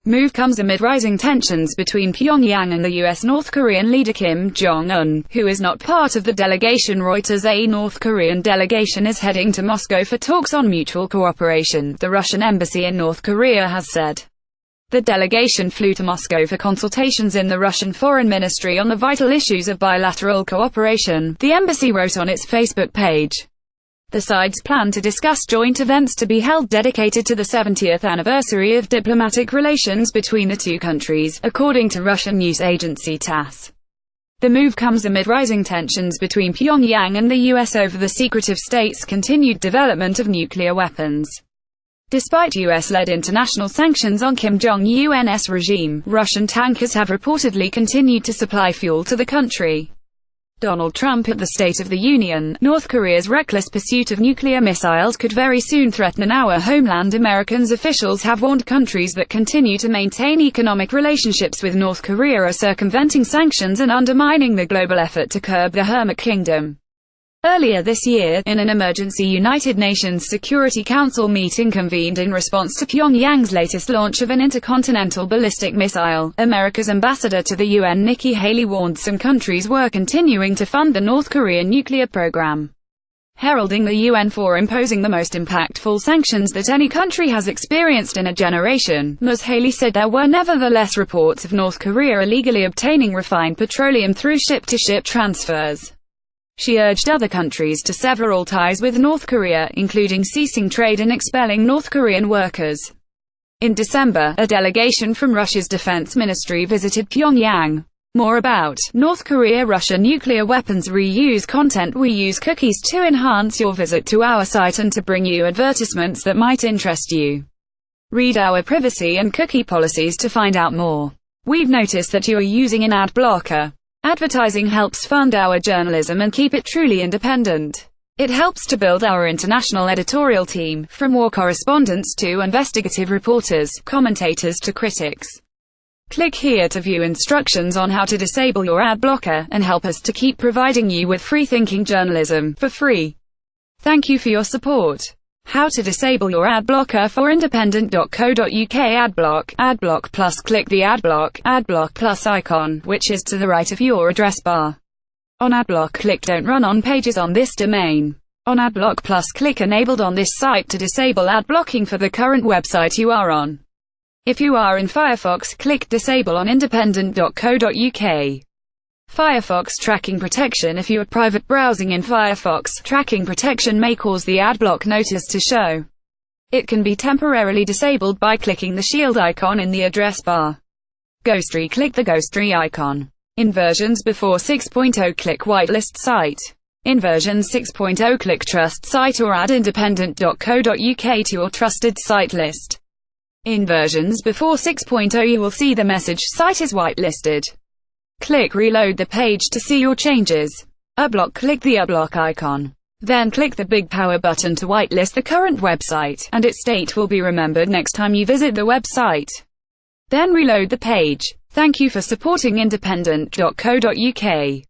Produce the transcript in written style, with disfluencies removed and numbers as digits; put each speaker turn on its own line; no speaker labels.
Move comes amid rising tensions between Pyongyang and the U.S. North Korean leader Kim Jong-un, who is not part of the delegation. Reuters. A North Korean delegation is heading to Moscow for talks on mutual cooperation, the Russian embassy in North Korea has said. The delegation flew to Moscow for consultations in the Russian Foreign Ministry on the vital issues of bilateral cooperation, the embassy wrote on its Facebook page. The sides plan to discuss joint events to be held dedicated to the 70th anniversary of diplomatic relations between the two countries, according to Russian news agency TASS. The move comes amid rising tensions between Pyongyang and the US over the secretive state's continued development of nuclear weapons. Despite US-led international sanctions on Kim Jong-un's regime, Russian tankers have reportedly continued to supply fuel to the country. Donald Trump at the State of the Union: North Korea's reckless pursuit of nuclear missiles could very soon threaten our homeland. Americans officials have warned countries that continue to maintain economic relationships with North Korea are circumventing sanctions and undermining the global effort to curb the Hermit Kingdom. Earlier this year, in an emergency United Nations Security Council meeting convened in response to Pyongyang's latest launch of an intercontinental ballistic missile, America's ambassador to the UN Nikki Haley warned some countries were continuing to fund the North Korean nuclear program, heralding the UN for imposing the most impactful sanctions that any country has experienced in a generation. Ms. Haley said there were nevertheless reports of North Korea illegally obtaining refined petroleum through ship-to-ship transfers. She urged other countries to sever all ties with North Korea, including ceasing trade and expelling North Korean workers. In December, a delegation from Russia's defense ministry visited Pyongyang. More about North Korea. Russia nuclear weapons reuse content. We use cookies to enhance your visit to our site and to bring you advertisements that might interest you. Read our privacy and cookie policies to find out more. We've noticed that you are using an ad blocker. Advertising helps fund our journalism and keep it truly independent. It helps to build our international editorial team, from war correspondents to investigative reporters, commentators to critics. Click here to view instructions on how to disable your ad blocker, and help us to keep providing you with free-thinking journalism, for free. Thank you for your support. How to disable your ad blocker for independent.co.uk. Adblock Plus. Click the Adblock Plus icon, which is to the right of your address bar. On Adblock, click Don't Run on pages on this domain. On Adblock Plus, click Enabled on this site to disable ad blocking for the current website you are on. If you are in Firefox, click Disable on independent.co.uk. Firefox Tracking Protection. If you are private browsing in Firefox, tracking protection may cause the adblock notice to show. It can be temporarily disabled by clicking the shield icon in the address bar. Ghostery. Click the Ghostery icon. In versions before 6.0, click Whitelist Site. In version 6.0, click Trust Site or add independent.co.uk to your trusted site list. In versions before 6.0, you will see the message "Site is whitelisted." Click Reload the page to see your changes. Ablock. Click the Ablock icon. Then click the big power button to whitelist the current website, and its date will be remembered next time you visit the website. Then reload the page. Thank you for supporting independent.co.uk.